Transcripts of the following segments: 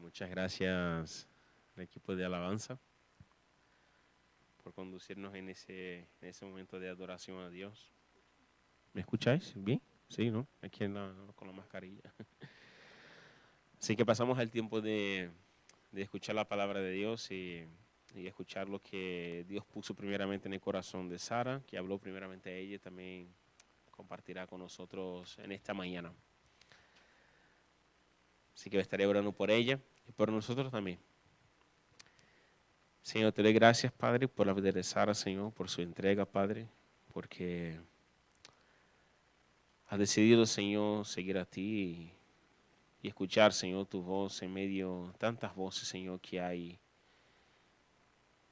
Muchas gracias al equipo de alabanza por conducirnos en ese momento de adoración a Dios. ¿Me escucháis bien? Sí, ¿no? Aquí con la mascarilla. Así que pasamos el tiempo de escuchar la palabra de Dios y escuchar lo que Dios puso primeramente en el corazón de Sara, que habló primeramente a ella y también compartirá con nosotros en esta mañana. Así que estaré orando por ella y por nosotros también. Señor, te doy gracias, Padre, por la vida de Sara, Señor, por su entrega, Padre, porque has decidido, Señor, seguir a ti y escuchar, Señor, tu voz en medio de tantas voces, Señor, que hay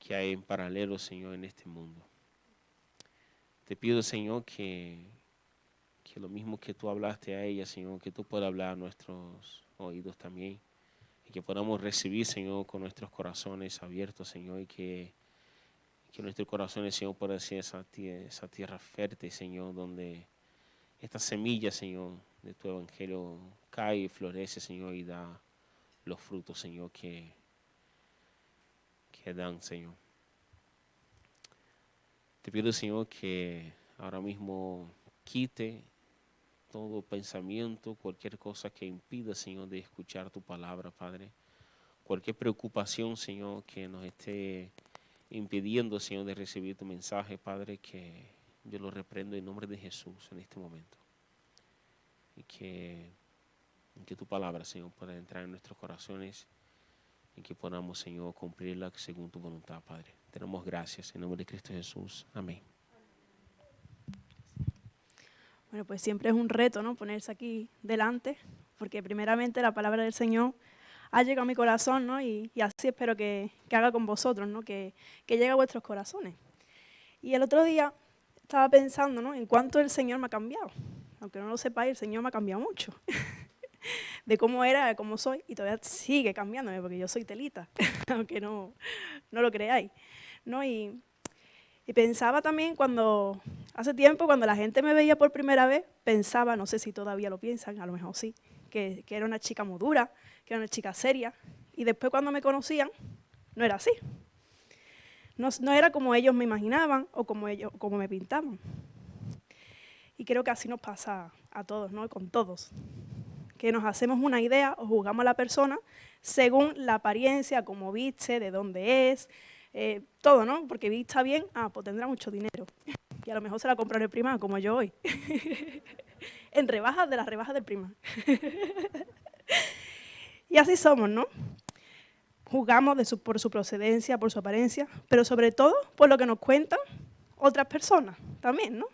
en paralelo, Señor, en este mundo. Te pido, Señor, que lo mismo que tú hablaste a ella, Señor, que tú puedas hablar a nuestros oídos también y que podamos recibir, Señor, con nuestros corazones abiertos, Señor, y que nuestros corazones, Señor, pueda ser esa tierra fértil, Señor, donde esta semilla, Señor, de tu evangelio cae y florece, Señor, y da los frutos, Señor, que dan, Señor. Te pido, Señor, que ahora mismo quite todo pensamiento, cualquier cosa que impida, Señor, de escuchar tu palabra, Padre. Cualquier preocupación, Señor, que nos esté impidiendo, Señor, de recibir tu mensaje, Padre, que yo lo reprendo en nombre de Jesús en este momento. Y que tu palabra, Señor, pueda entrar en nuestros corazones y que podamos, Señor, cumplirla según tu voluntad, Padre. Te damos gracias en nombre de Cristo Jesús. Amén. Bueno, pues siempre es un reto, ¿no?, ponerse aquí delante, porque primeramente la palabra del Señor ha llegado a mi corazón, ¿no? Y así espero que haga con vosotros, ¿no? Que llegue a vuestros corazones. Y el otro día estaba pensando, ¿no?, en cuánto el Señor me ha cambiado. Aunque no lo sepáis, el Señor me ha cambiado mucho. De cómo era a cómo soy, y todavía sigue cambiándome, porque yo soy telita, aunque no lo creáis, ¿no? Y pensaba también hace tiempo, cuando la gente me veía por primera vez, pensaba, no sé si todavía lo piensan, a lo mejor sí, que era una chica muy dura, que era una chica seria, y después cuando me conocían, no era así. No era como ellos me imaginaban o como me pintaban. Y creo que así nos pasa a todos, ¿no?, con todos. Que nos hacemos una idea o juzgamos a la persona según la apariencia, cómo viste, de dónde es, todo, ¿no? Porque vista bien, pues tendrá mucho dinero. Y a lo mejor se la compra en el Primark, como yo hoy. En rebajas de las rebajas del Primark. Y así somos, ¿no? Juzgamos por su procedencia, por su apariencia, pero sobre todo por lo que nos cuentan otras personas también, ¿no?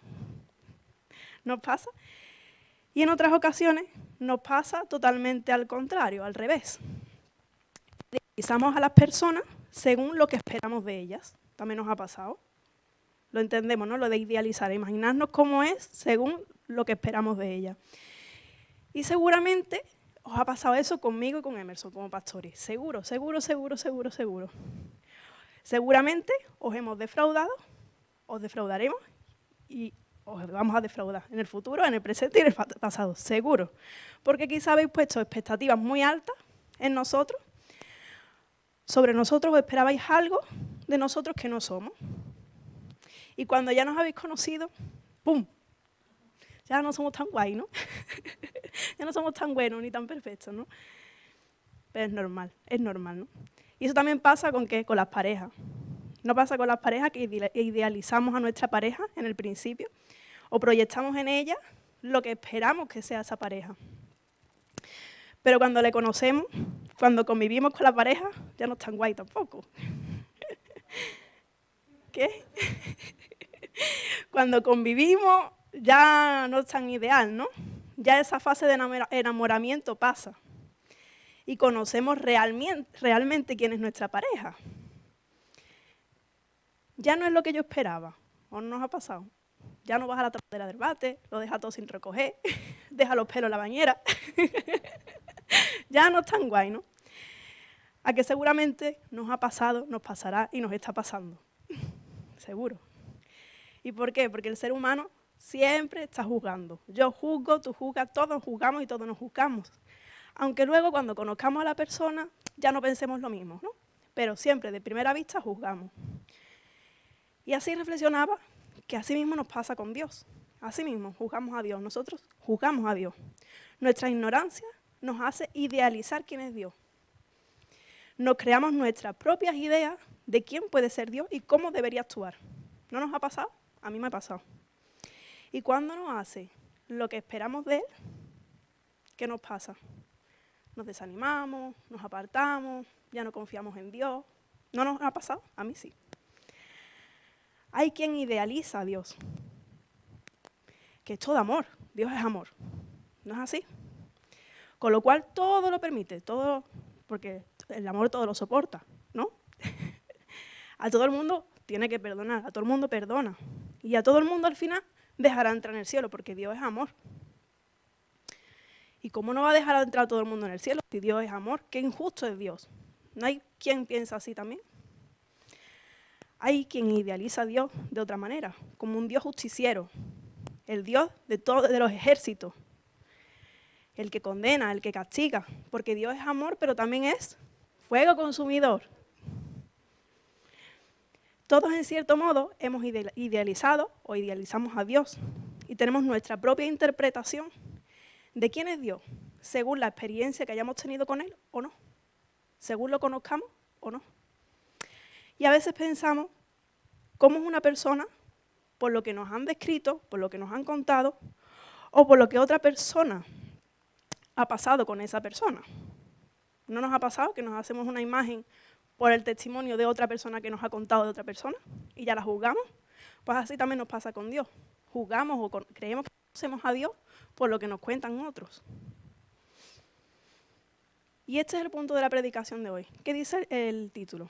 ¿Nos pasa? Y en otras ocasiones nos pasa totalmente al contrario, al revés. Idealizamos a las personas según lo que esperamos de ellas. También nos ha pasado. Lo entendemos, ¿no? Lo de idealizar, imaginarnos cómo es según lo que esperamos de ella. Y seguramente os ha pasado eso conmigo y con Emerson como pastores. Seguro, seguro, seguro, seguro, seguro. Seguramente os hemos defraudado, os defraudaremos y os vamos a defraudar en el futuro, en el presente y en el pasado, seguro. Porque quizá habéis puesto expectativas muy altas en nosotros, sobre nosotros, os esperabais algo de nosotros que no somos. Y cuando ya nos habéis conocido, ¡pum!, ya no somos tan guay, ¿no? Ya no somos tan buenos ni tan perfectos, ¿no? Pero es normal, ¿no? Y eso también pasa con las parejas. No pasa con las parejas que idealizamos a nuestra pareja en el principio o proyectamos en ella lo que esperamos que sea esa pareja. Pero cuando le conocemos, cuando convivimos con la pareja, ya no es tan guay tampoco. ¿Qué? Cuando convivimos ya no es tan ideal, ¿no? Ya esa fase de enamoramiento pasa. Y conocemos realmente quién es nuestra pareja. Ya no es lo que yo esperaba. ¿O no nos ha pasado? Ya no vas a la trasera del bate, lo deja todo sin recoger, deja los pelos en la bañera. Ya no es tan guay, ¿no? A que seguramente nos ha pasado, nos pasará y nos está pasando. Seguro. ¿Y por qué? Porque el ser humano siempre está juzgando. Yo juzgo, tú juzgas, todos juzgamos y todos nos juzgamos. Aunque luego cuando conozcamos a la persona ya no pensemos lo mismo, ¿no? Pero siempre de primera vista juzgamos. Y así reflexionaba que así mismo nos pasa con Dios. Así mismo juzgamos a Dios, nosotros juzgamos a Dios. Nuestra ignorancia nos hace idealizar quién es Dios. Nos creamos nuestras propias ideas de quién puede ser Dios y cómo debería actuar. ¿No nos ha pasado? A mí me ha pasado. Y cuando nos hace lo que esperamos de Él, ¿qué nos pasa? Nos desanimamos, nos apartamos, ya no confiamos en Dios. ¿No nos ha pasado? A mí sí. Hay quien idealiza a Dios, que es todo amor, Dios es amor. ¿No es así? Con lo cual todo lo permite, todo, porque el amor todo lo soporta, ¿no? A todo el mundo tiene que perdonar, a todo el mundo perdona. Y a todo el mundo al final dejará entrar en el cielo, porque Dios es amor. ¿Y cómo no va a dejar entrar a todo el mundo en el cielo si Dios es amor? Qué injusto es Dios. ¿No hay quien piensa así también? Hay quien idealiza a Dios de otra manera, como un Dios justiciero, el Dios de los ejércitos, el que condena, el que castiga, porque Dios es amor, pero también es fuego consumidor. Todos, en cierto modo, hemos idealizado o idealizamos a Dios y tenemos nuestra propia interpretación de quién es Dios, según la experiencia que hayamos tenido con Él o no, según lo conozcamos o no. Y a veces pensamos cómo es una persona por lo que nos han descrito, por lo que nos han contado, o por lo que otra persona ha pasado con esa persona. ¿No nos ha pasado que nos hacemos una imagen por el testimonio de otra persona que nos ha contado de otra persona y ya la juzgamos? Pues así también nos pasa con Dios. Juzgamos o creemos que conocemos a Dios por lo que nos cuentan otros. Y este es el punto de la predicación de hoy. ¿Qué dice el título?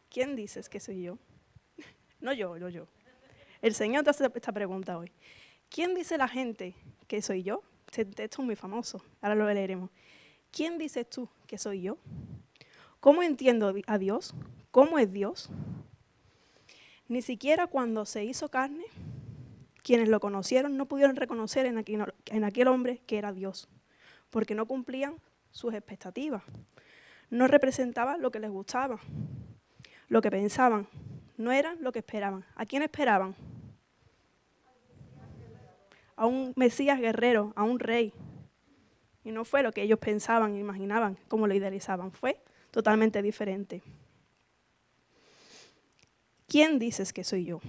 ¿Quién dices que soy yo? No yo. El Señor te hace esta pregunta hoy. ¿Quién dice la gente que soy yo? Este texto es muy famoso, ahora lo leeremos. ¿Quién dices tú que soy yo? ¿Cómo entiendo a Dios? ¿Cómo es Dios? Ni siquiera cuando se hizo carne, quienes lo conocieron no pudieron reconocer en aquel hombre que era Dios, porque no cumplían sus expectativas. No representaba lo que les gustaba, lo que pensaban, no era lo que esperaban. ¿A quién esperaban? A un Mesías guerrero, a un rey. Y no fue lo que ellos pensaban e imaginaban, como lo idealizaban. Fue totalmente diferente. ¿Quién dices que soy yo?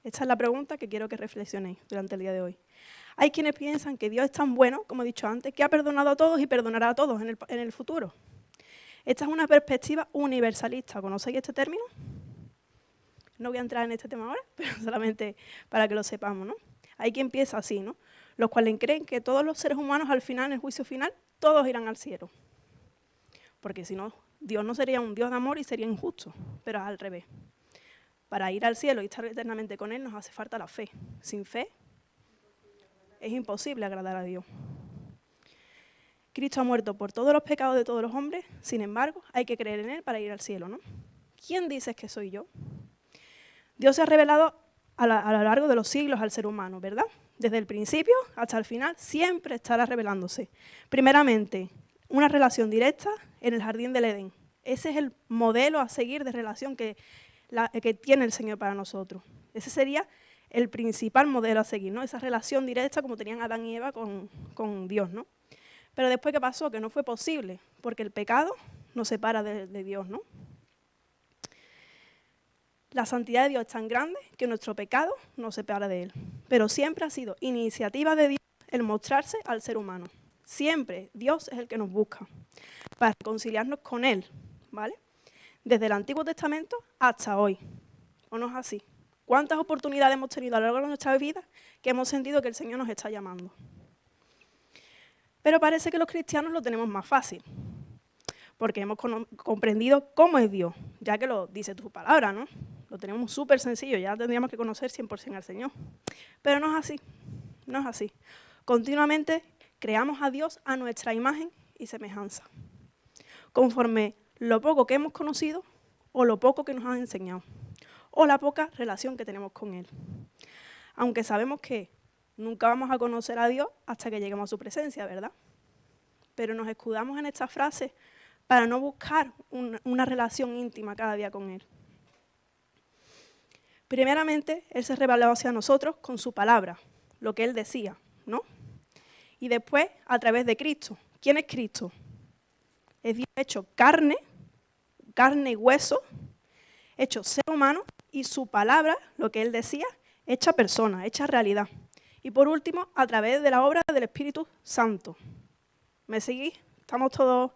Esta es la pregunta que quiero que reflexionéis durante el día de hoy. Hay quienes piensan que Dios es tan bueno, como he dicho antes, que ha perdonado a todos y perdonará a todos en el futuro. Esta es una perspectiva universalista. ¿Conocéis este término? No voy a entrar en este tema ahora, pero solamente para que lo sepamos, ¿no? Hay quien piensa así, ¿no? Los cuales creen que todos los seres humanos al final, en el juicio final, todos irán al cielo. Porque si no, Dios no sería un Dios de amor y sería injusto, pero al revés. Para ir al cielo y estar eternamente con Él nos hace falta la fe. Sin fe es imposible agradar a Dios. Cristo ha muerto por todos los pecados de todos los hombres, sin embargo, hay que creer en Él para ir al cielo, ¿no? ¿Quién dices que soy yo? Dios se ha revelado a lo largo de los siglos al ser humano, ¿verdad? Desde el principio hasta el final siempre estará revelándose. Primeramente, una relación directa en el jardín del Edén. Ese es el modelo a seguir de relación que tiene el Señor para nosotros. Ese sería el principal modelo a seguir, ¿no? Esa relación directa como tenían Adán y Eva con Dios, ¿no? Pero después, ¿qué pasó? Que no fue posible, porque el pecado nos separa de Dios, ¿no? La santidad de Dios es tan grande que nuestro pecado nos separa de Él. Pero siempre ha sido iniciativa de Dios el mostrarse al ser humano. Siempre Dios es el que nos busca para reconciliarnos con Él, ¿vale? Desde el Antiguo Testamento hasta hoy. ¿O no es así? ¿Cuántas oportunidades hemos tenido a lo largo de nuestra vida que hemos sentido que el Señor nos está llamando? Pero parece que los cristianos lo tenemos más fácil, porque hemos comprendido cómo es Dios, ya que lo dice tu palabra, ¿no? Lo tenemos súper sencillo, ya tendríamos que conocer 100% al Señor. Pero no es así, no es así. Continuamente creamos a Dios a nuestra imagen y semejanza, conforme lo poco que hemos conocido o lo poco que nos han enseñado, o la poca relación que tenemos con Él. Aunque sabemos que Nunca vamos a conocer a Dios hasta que lleguemos a su presencia, ¿verdad? Pero nos escudamos en esta frase para no buscar una relación íntima cada día con Él. Primeramente, Él se reveló hacia nosotros con su palabra, lo que Él decía, ¿no? Y después, a través de Cristo. ¿Quién es Cristo? Es Dios hecho carne y hueso, hecho ser humano, y su palabra, lo que Él decía, hecha persona, hecha realidad. Y por último, a través de la obra del Espíritu Santo. ¿Me seguís? Estamos todos...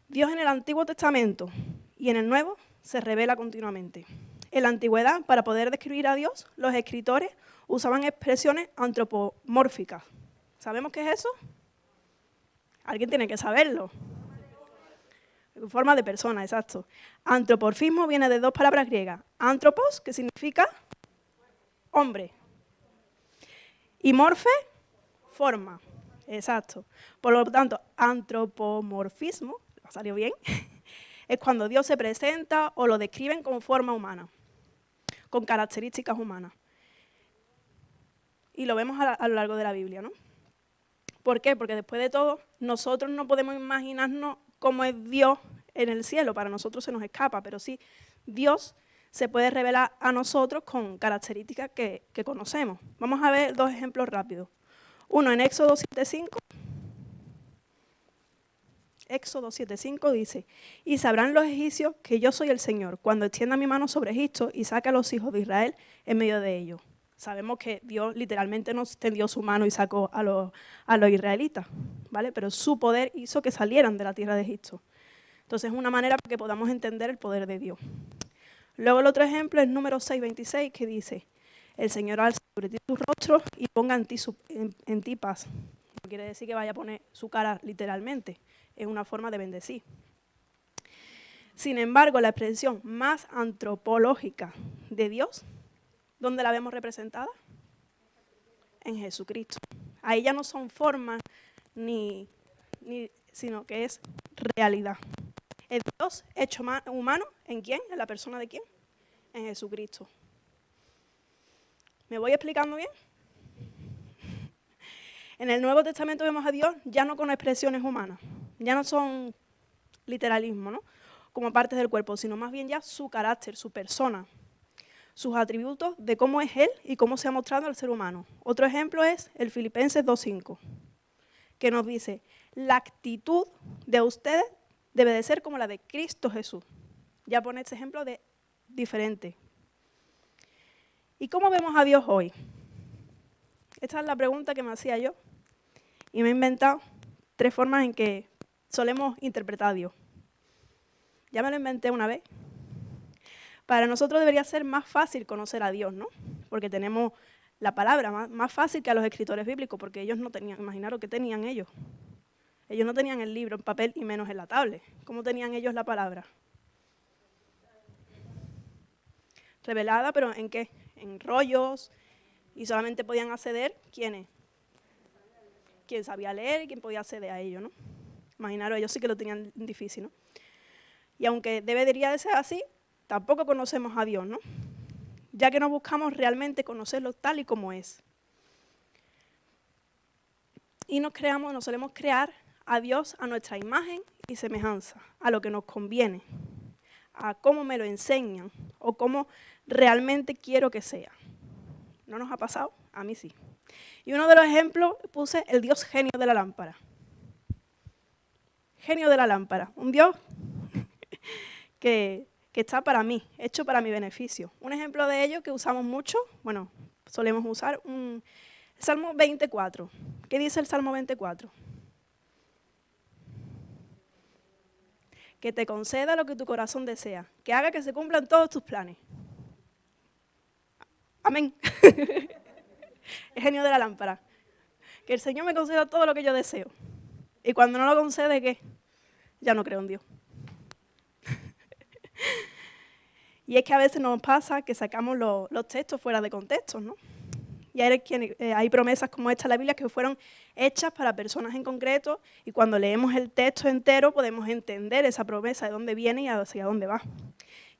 Dios en el Antiguo Testamento y en el Nuevo se revela continuamente. En la antigüedad, para poder describir a Dios, los escritores usaban expresiones antropomórficas. ¿Sabemos qué es eso? Alguien tiene que saberlo. En forma de persona, exacto. Antropomorfismo viene de dos palabras griegas. Antropos, que significa hombre. Y morfe, forma. Exacto. Por lo tanto, antropomorfismo, ¿salió bien? Es cuando Dios se presenta o lo describen como forma humana, con características humanas. Y lo vemos a lo largo de la Biblia, ¿no? ¿Por qué? Porque después de todo, nosotros no podemos imaginarnos cómo es Dios en el cielo. Para nosotros se nos escapa, pero sí, Dios se puede revelar a nosotros con características que conocemos. Vamos a ver dos ejemplos rápidos. Uno en Éxodo 7:5. Éxodo 7:5 dice, y sabrán los egipcios que yo soy el Señor, cuando extienda mi mano sobre Egipto y saque a los hijos de Israel en medio de ellos. Sabemos que Dios literalmente no extendió su mano y sacó a los israelitas, ¿vale? Pero su poder hizo que salieran de la tierra de Egipto. Entonces es una manera para que podamos entender el poder de Dios. Luego el otro ejemplo es Números 6:26, que dice, el Señor alza sobre ti tu rostro y ponga en ti paz. No quiere decir que vaya a poner su cara literalmente, es una forma de bendecir. Sin embargo, la expresión más antropológica de Dios, ¿dónde la vemos representada? En Jesucristo. Ahí ya no son formas sino que es realidad. Es Dios hecho humano, ¿en quién? ¿En la persona de quién? En Jesucristo. ¿Me voy explicando bien? En el Nuevo Testamento vemos a Dios ya no con expresiones humanas, ya no son literalismo, ¿no? Como partes del cuerpo, sino más bien ya su carácter, su persona, sus atributos de cómo es Él y cómo se ha mostrado al ser humano. Otro ejemplo es el Filipenses 2:5, que nos dice, la actitud de ustedes debe de ser como la de Cristo Jesús. Ya pone este ejemplo de diferente. ¿Y cómo vemos a Dios hoy? Esta es la pregunta que me hacía yo. Y me he inventado 3 formas en que solemos interpretar a Dios. Ya me lo inventé una vez. Para nosotros debería ser más fácil conocer a Dios, ¿no? Porque tenemos la palabra más fácil que a los escritores bíblicos, porque ellos no tenían, imaginaros qué tenían ellos. Ellos no tenían el libro en papel y menos en la tablet. ¿Cómo tenían ellos la palabra? Revelada, pero ¿en qué? En rollos, y solamente podían acceder, ¿quiénes? Quien sabía leer y quien podía acceder a ello, ¿no? Imaginaros, ellos sí que lo tenían difícil, ¿no? Y aunque debería de ser así, tampoco conocemos a Dios, ¿no? Ya que no buscamos realmente conocerlo tal y como es. Y nos solemos crear a Dios a nuestra imagen y semejanza, a lo que nos conviene, a cómo me lo enseñan o cómo realmente quiero que sea. ¿No nos ha pasado? A mí sí. Y uno de los ejemplos puse el Dios genio de la lámpara. Genio de la lámpara, un Dios que está para mí, hecho para mi beneficio. Un ejemplo de ello que usamos mucho, bueno, solemos usar el Salmo 24. ¿Qué dice el Salmo 24? Que te conceda lo que tu corazón desea, que haga que se cumplan todos tus planes. Amén. El genio de la lámpara. Que el Señor me conceda todo lo que yo deseo. Y cuando no lo concede, ¿qué? Ya no creo en Dios. Y es que a veces nos pasa que sacamos los textos fuera de contexto, ¿no? Y hay promesas como esta en la Biblia que fueron hechas para personas en concreto, y cuando leemos el texto entero podemos entender esa promesa, de dónde viene y hacia dónde va.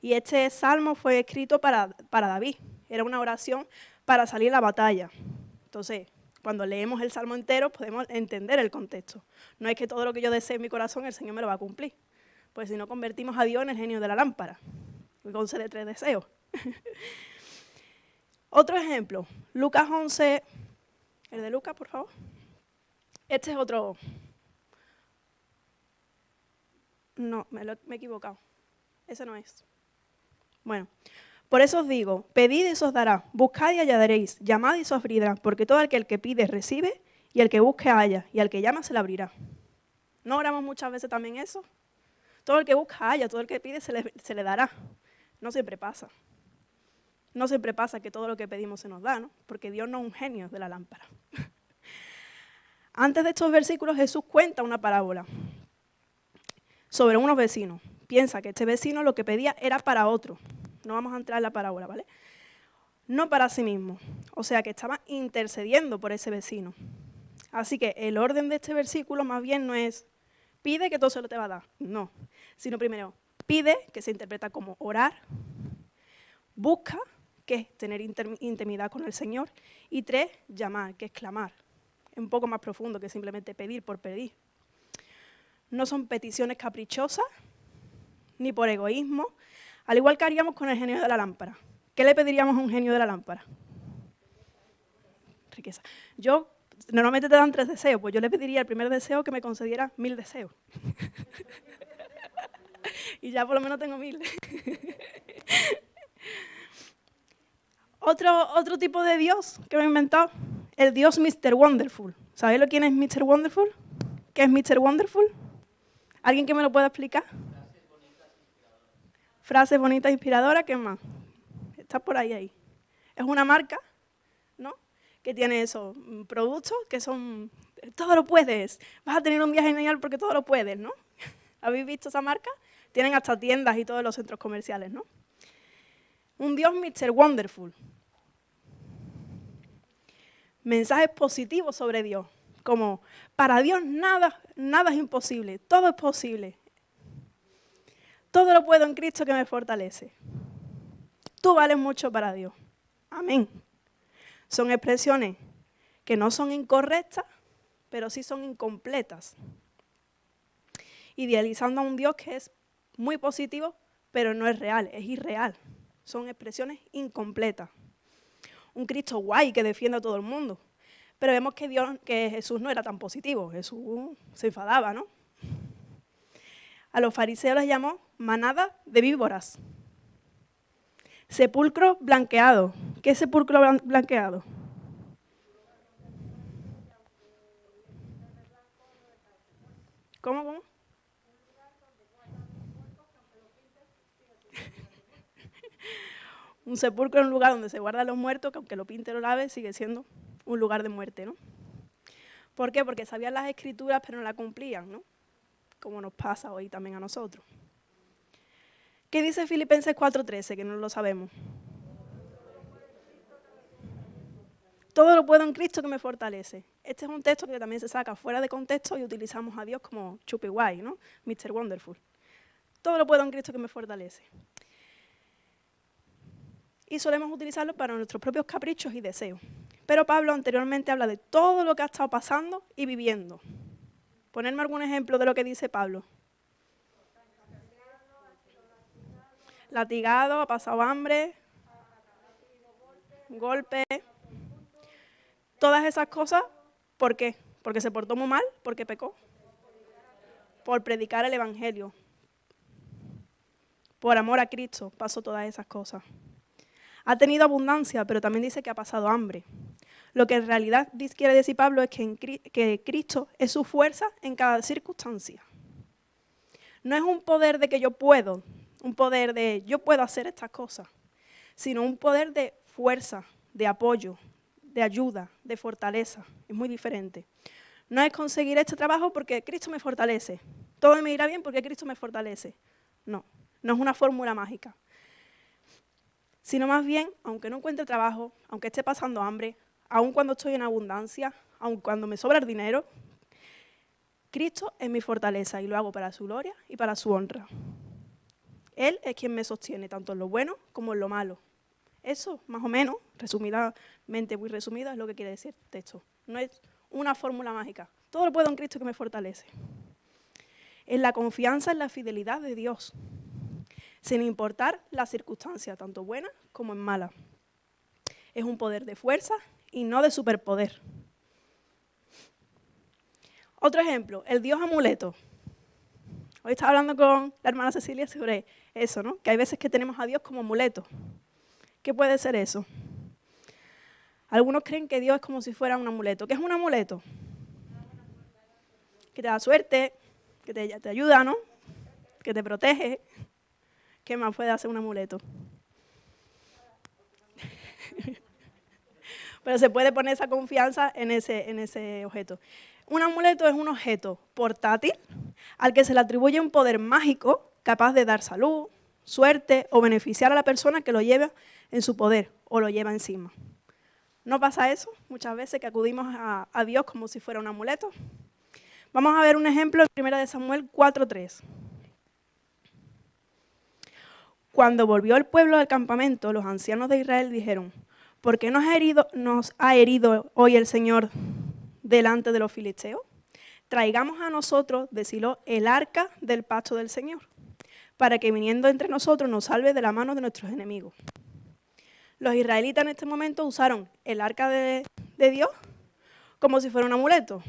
Y este salmo fue escrito para David. Era una oración para salir a la batalla. Entonces, cuando leemos el Salmo entero podemos entender el contexto. No es que todo lo que yo desee en mi corazón el Señor me lo va a cumplir. Pues si no convertimos a Dios en el genio de la lámpara, me concede 3 deseos. Otro ejemplo, Lucas 11, el de Lucas, por favor. Este es otro. No, me he equivocado. Ese no es. Bueno, por eso os digo, pedid y se os dará, buscad y hallaréis, llamad y se os abrirá, porque todo aquel que pide recibe, y el que busque halla, y al que llama se le abrirá. ¿No oramos muchas veces también eso? Todo el que busca halla, todo el que pide se le dará. No siempre pasa. No siempre pasa que todo lo que pedimos se nos da, ¿no? Porque Dios no es un genio de la lámpara. Antes de estos versículos Jesús cuenta una parábola sobre unos vecinos. Piensa que este vecino lo que pedía era para otro. No vamos a entrar en la parábola, ¿vale? No para sí mismo. O sea que estaba intercediendo por ese vecino. Así que el orden de este versículo más bien no es pide que todo se lo te va a dar. No. Sino primero, pide, que se interpreta como orar. Busca, que es tener intimidad con el Señor. Y 3, llamar, que es clamar. Es un poco más profundo que simplemente pedir por pedir. No son peticiones caprichosas, ni por egoísmo, al igual que haríamos con el genio de la lámpara. ¿Qué le pediríamos a un genio de la lámpara? Riqueza. Normalmente te dan 3 deseos, pues yo le pediría el primer deseo que me concediera 1000 deseos. Y ya por lo menos tengo 1000. Otro tipo de Dios que me he inventado, el Dios Mr. Wonderful. ¿Sabéis lo quién es Mr. Wonderful? ¿Qué es Mr. Wonderful? ¿Alguien que me lo pueda explicar? Frases bonitas, inspiradoras, ¿qué más? Está por ahí. Es una marca, ¿no? Que tiene esos productos que son, todo lo puedes, vas a tener un día genial porque todo lo puedes, ¿no? ¿Habéis visto esa marca? Tienen hasta tiendas y todos los centros comerciales, ¿no? Un Dios Mr. Wonderful. Mensajes positivos sobre Dios, como para Dios nada es imposible, todo es posible. Todo lo puedo en Cristo que me fortalece. Tú vales mucho para Dios. Amén. Son expresiones que no son incorrectas, pero sí son incompletas. Idealizando a un Dios que es muy positivo, pero no es real, es irreal. Son expresiones incompletas. Un Cristo guay que defiende a todo el mundo. Pero vemos que Jesús no era tan positivo. Jesús se enfadaba, ¿no? A los fariseos les llamó manada de víboras. Sepulcro blanqueado. ¿Qué es sepulcro blanqueado? ¿Cómo? Un sepulcro es un lugar donde se guardan los muertos, que aunque lo pinte o lo lave, sigue siendo un lugar de muerte, ¿no? ¿Por qué? Porque sabían las escrituras, pero no las cumplían, ¿no? Como nos pasa hoy también a nosotros. ¿Qué dice Filipenses 4:13? Que no lo sabemos. Todo lo puedo en Cristo que me fortalece. Este es un texto que también se saca fuera de contexto y utilizamos a Dios como chupi guay, ¿no? Mr. Wonderful. Todo lo puedo en Cristo que me fortalece. Y solemos utilizarlo para nuestros propios caprichos y deseos. Pero Pablo anteriormente habla de todo lo que ha estado pasando y viviendo. Ponerme algún ejemplo de lo que dice Pablo. Latigado, ha pasado hambre, golpe. Todas esas cosas, ¿por qué? Porque se portó muy mal, porque pecó. Por predicar el Evangelio. Por amor a Cristo pasó todas esas cosas. Ha tenido abundancia, pero también dice que ha pasado hambre. Lo que en realidad quiere decir Pablo es que Cristo es su fuerza en cada circunstancia. No es un poder de que yo puedo, un poder de yo puedo hacer estas cosas, sino un poder de fuerza, de apoyo, de ayuda, de fortaleza. Es muy diferente. No es conseguir este trabajo porque Cristo me fortalece. Todo me irá bien porque Cristo me fortalece. No es una fórmula mágica. Sino más bien, aunque no encuentre trabajo, aunque esté pasando hambre, aun cuando estoy en abundancia, aun cuando me sobra el dinero, Cristo es mi fortaleza y lo hago para su gloria y para su honra. Él es quien me sostiene, tanto en lo bueno como en lo malo. Eso, más o menos, resumidamente, muy resumido, es lo que quiere decir el texto. No es una fórmula mágica. Todo lo puedo en Cristo que me fortalece. Es la confianza en la fidelidad de Dios, sin importar las circunstancias, tanto buenas como en malas. Es un poder de fuerza y no de superpoder. Otro ejemplo, el Dios amuleto. Hoy estaba hablando con la hermana Cecilia sobre eso, ¿no? Que hay veces que tenemos a Dios como amuleto. ¿Qué puede ser eso? Algunos creen que Dios es como si fuera un amuleto. ¿Qué es un amuleto? Que te da suerte, que te ayuda, ¿no? Que te protege. ¿Qué más puede hacer un amuleto? Pero se puede poner esa confianza en ese objeto. Un amuleto es un objeto portátil al que se le atribuye un poder mágico capaz de dar salud, suerte o beneficiar a la persona que lo lleva en su poder o lo lleva encima. ¿No pasa eso muchas veces que acudimos a Dios como si fuera un amuleto? Vamos a ver un ejemplo en 1 Samuel 4:3. Cuando volvió el pueblo del campamento, los ancianos de Israel dijeron: ¿por qué nos ha herido hoy el Señor delante de los filisteos? Traigamos a nosotros de Silo el arca del pacto del Señor, para que viniendo entre nosotros nos salve de la mano de nuestros enemigos. Los israelitas en este momento usaron el arca de Dios como si fuera un amuleto,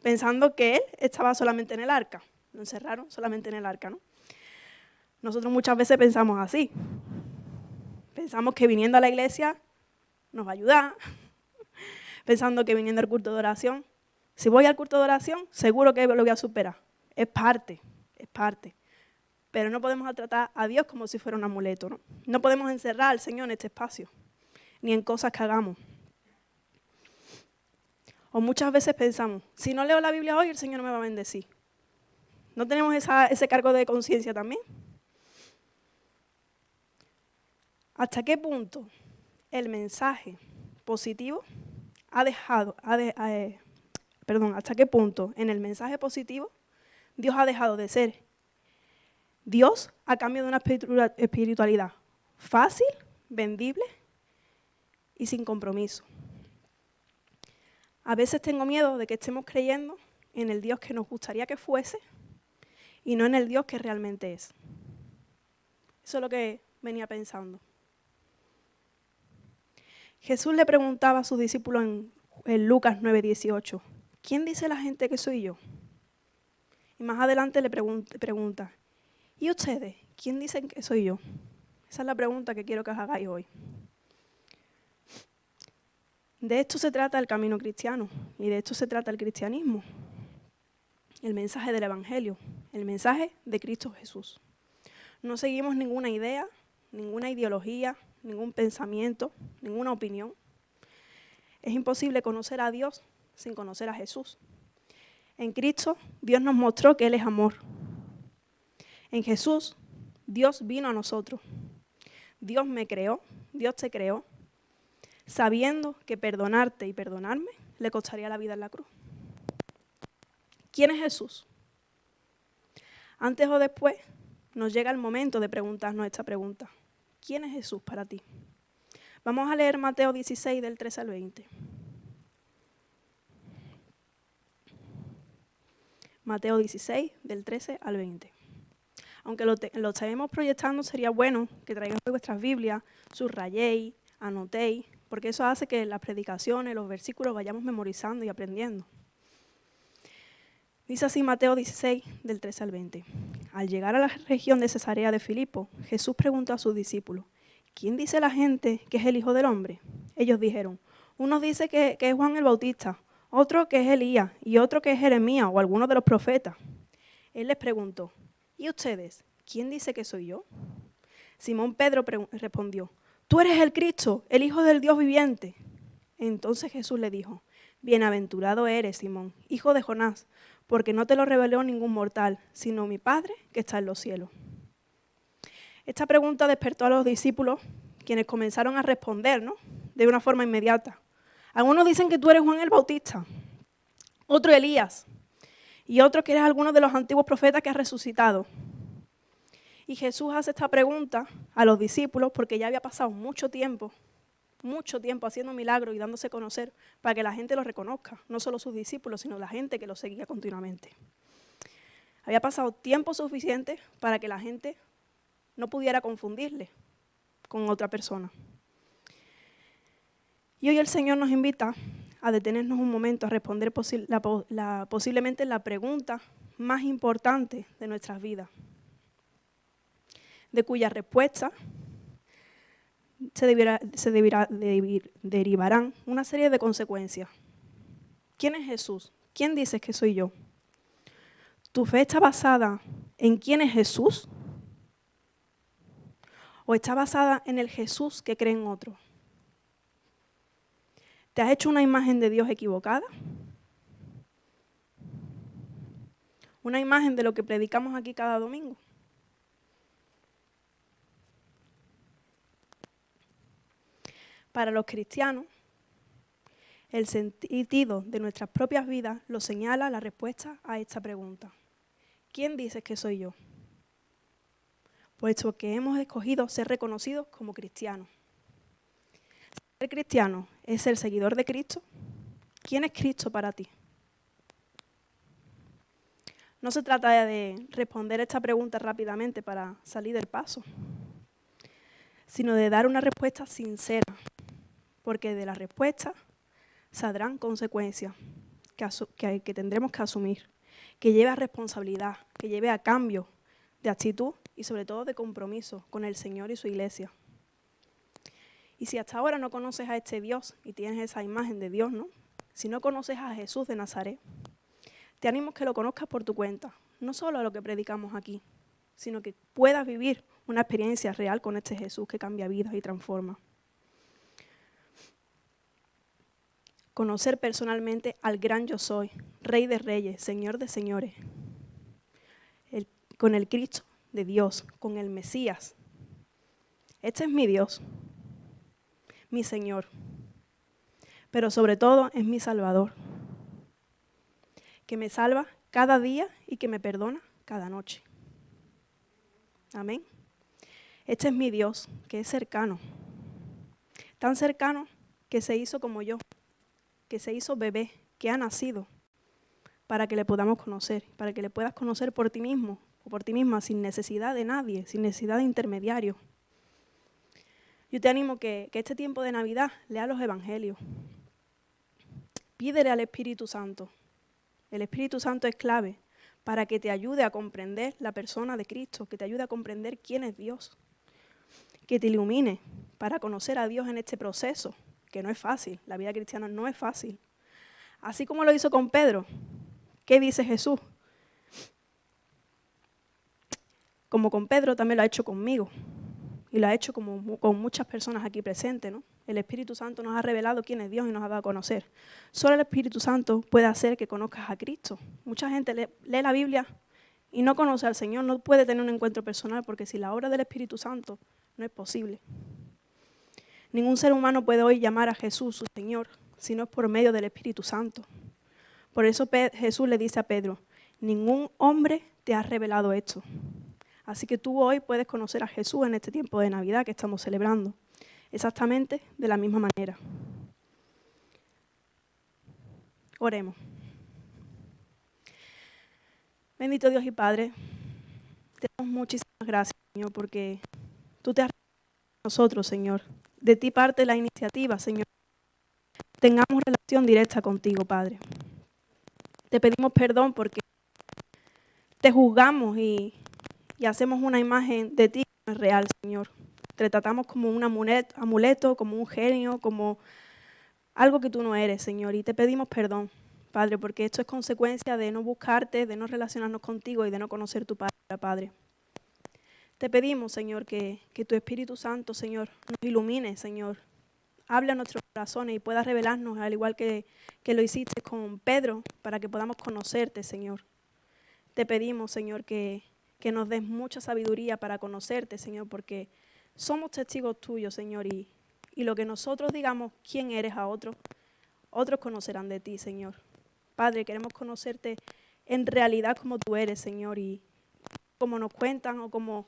pensando que él estaba solamente en el arca. Lo encerraron solamente en el arca, ¿no? Nosotros muchas veces pensamos así. Pensamos que viniendo a la iglesia nos va a ayudar, pensando que viniendo al culto de oración, si voy al culto de oración, seguro que lo voy a superar. Es parte. Pero no podemos tratar a Dios como si fuera un amuleto, ¿no? No podemos encerrar al Señor en este espacio, ni en cosas que hagamos. O muchas veces pensamos, si no leo la Biblia hoy, el Señor no me va a bendecir. ¿No tenemos ese cargo de conciencia también? ¿Hasta qué punto el mensaje positivo hasta qué punto en el mensaje positivo Dios ha dejado de ser Dios a cambio de una espiritualidad fácil, vendible y sin compromiso? A veces tengo miedo de que estemos creyendo en el Dios que nos gustaría que fuese y no en el Dios que realmente es. Eso es lo que venía pensando. Jesús le preguntaba a sus discípulos en Lucas 9:18, ¿quién dice la gente que soy yo? Y más adelante le pregunta, ¿y ustedes? ¿Quién dicen que soy yo? Esa es la pregunta que quiero que os hagáis hoy. De esto se trata el camino cristiano y de esto se trata el cristianismo. El mensaje del Evangelio, el mensaje de Cristo Jesús. No seguimos ninguna idea, ninguna ideología, ningún pensamiento, ninguna opinión. Es imposible conocer a Dios sin conocer a Jesús. En Cristo, Dios nos mostró que Él es amor. En Jesús, Dios vino a nosotros. Dios me creó, Dios te creó, sabiendo que perdonarte y perdonarme le costaría la vida en la cruz. ¿Quién es Jesús? Antes o después nos llega el momento de preguntarnos esta pregunta. ¿Quién es Jesús para ti? Vamos a leer Mateo 16, del 13 al 20. Mateo 16, del 13 al 20. Aunque lo estaremos proyectando, sería bueno que traigáis vuestras Biblias, subrayéis, anotéis, porque eso hace que las predicaciones, los versículos vayamos memorizando y aprendiendo. Dice así Mateo 16, del 13 al 20. Al llegar a la región de Cesarea de Filipo, Jesús preguntó a sus discípulos, ¿quién dice la gente que es el Hijo del Hombre? Ellos dijeron, unos dicen que es Juan el Bautista, otro que es Elías y otro que es Jeremías o alguno de los profetas. Él les preguntó, ¿y ustedes? ¿Quién dice que soy yo? Simón Pedro respondió, tú eres el Cristo, el Hijo del Dios viviente. Entonces Jesús le dijo, bienaventurado eres, Simón, hijo de Jonás, porque no te lo reveló ningún mortal, sino mi Padre que está en los cielos. Esta pregunta despertó a los discípulos, quienes comenzaron a responder, ¿no?, de una forma inmediata. Algunos dicen que tú eres Juan el Bautista, otro Elías, y otro que eres alguno de los antiguos profetas que ha resucitado. Y Jesús hace esta pregunta a los discípulos porque ya había pasado mucho tiempo haciendo milagros y dándose a conocer para que la gente lo reconozca, no solo sus discípulos, sino la gente que lo seguía continuamente. Había pasado tiempo suficiente para que la gente no pudiera confundirle con otra persona. Y hoy el Señor nos invita a detenernos un momento a responder posiblemente la pregunta más importante de nuestras vidas, de cuya respuesta derivarán una serie de consecuencias. ¿Quién es Jesús? ¿Quién dices que soy yo? ¿Tu fe está basada en quién es Jesús? ¿O está basada en el Jesús que cree en otro? ¿Te has hecho una imagen de Dios equivocada? Una imagen de lo que predicamos aquí cada domingo. Para los cristianos, el sentido de nuestras propias vidas lo señala la respuesta a esta pregunta. ¿Quién dices que soy yo? Puesto que hemos escogido ser reconocidos como cristianos. ¿Ser cristiano es ser seguidor de Cristo? ¿Quién es Cristo para ti? No se trata de responder esta pregunta rápidamente para salir del paso, sino de dar una respuesta sincera, porque de la respuesta saldrán consecuencias que tendremos que asumir, que lleve a responsabilidad, que lleve a cambio de actitud y sobre todo de compromiso con el Señor y su iglesia. Y si hasta ahora no conoces a este Dios y tienes esa imagen de Dios, ¿no? Si no conoces a Jesús de Nazaret, te animo a que lo conozcas por tu cuenta, no solo a lo que predicamos aquí, sino que puedas vivir una experiencia real con este Jesús que cambia vidas y transforma. Conocer personalmente al gran yo soy, Rey de reyes, Señor de señores, con el Cristo de Dios, con el Mesías. Este es mi Dios, mi Señor, pero sobre todo es mi Salvador, que me salva cada día y que me perdona cada noche. Amén. Este es mi Dios, que es cercano, tan cercano que se hizo como yo, que se hizo bebé, que ha nacido, para que le podamos conocer, para que le puedas conocer por ti mismo o por ti misma, sin necesidad de nadie, sin necesidad de intermediario. Yo te animo que este tiempo de Navidad lea los evangelios. Pídele al Espíritu Santo. El Espíritu Santo es clave para que te ayude a comprender la persona de Cristo, que te ayude a comprender quién es Dios, que te ilumine para conocer a Dios en este proceso, que no es fácil, la vida cristiana no es fácil. Así como lo hizo con Pedro, ¿qué dice Jesús? Como con Pedro también lo ha hecho conmigo y lo ha hecho con muchas personas aquí presentes, ¿no? El Espíritu Santo nos ha revelado quién es Dios y nos ha dado a conocer. Solo el Espíritu Santo puede hacer que conozcas a Cristo. Mucha gente lee la Biblia y no conoce al Señor, no puede tener un encuentro personal porque sin la obra del Espíritu Santo no es posible. Ningún ser humano puede hoy llamar a Jesús su Señor si no es por medio del Espíritu Santo. Por eso Jesús le dice a Pedro, ningún hombre te ha revelado esto. Así que tú hoy puedes conocer a Jesús en este tiempo de Navidad que estamos celebrando, exactamente de la misma manera. Oremos. Bendito Dios y Padre, te damos muchísimas gracias, Señor, porque tú te has revelado a nosotros, Señor. De ti parte la iniciativa, Señor. Tengamos relación directa contigo, Padre. Te pedimos perdón porque te juzgamos y hacemos una imagen de ti que no es real, Señor. Te tratamos como un amuleto, como un genio, como algo que tú no eres, Señor. Y te pedimos perdón, Padre, porque esto es consecuencia de no buscarte, de no relacionarnos contigo y de no conocer tu palabra, Padre. Te pedimos, Señor, que tu Espíritu Santo, Señor, nos ilumine, Señor. Hable a nuestros corazones y pueda revelarnos, al igual que lo hiciste con Pedro, para que podamos conocerte, Señor. Te pedimos, Señor, que nos des mucha sabiduría para conocerte, Señor, porque somos testigos tuyos, Señor, y lo que nosotros digamos quién eres a otros, otros conocerán de ti, Señor. Padre, queremos conocerte en realidad como tú eres, Señor, y como nos cuentan o como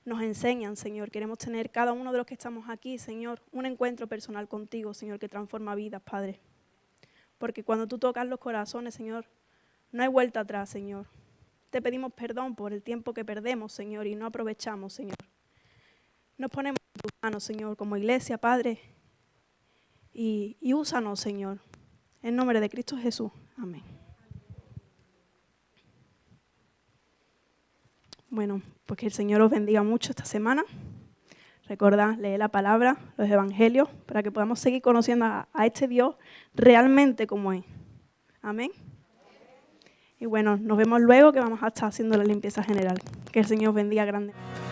nos enseñan, Señor. Queremos tener cada uno de los que estamos aquí, Señor, un encuentro personal contigo, Señor, que transforma vidas, Padre. Porque cuando tú tocas los corazones, Señor, no hay vuelta atrás, Señor. Te pedimos perdón por el tiempo que perdemos, Señor, y no aprovechamos, Señor. Nos ponemos en tus manos, Señor, como iglesia, Padre, y úsanos, Señor. En nombre de Cristo Jesús. Amén. Bueno, pues que el Señor os bendiga mucho esta semana. Recordad, leer la palabra, los evangelios, para que podamos seguir conociendo a este Dios realmente como es. Amén. Y bueno, nos vemos luego que vamos a estar haciendo la limpieza general. Que el Señor os bendiga grandemente.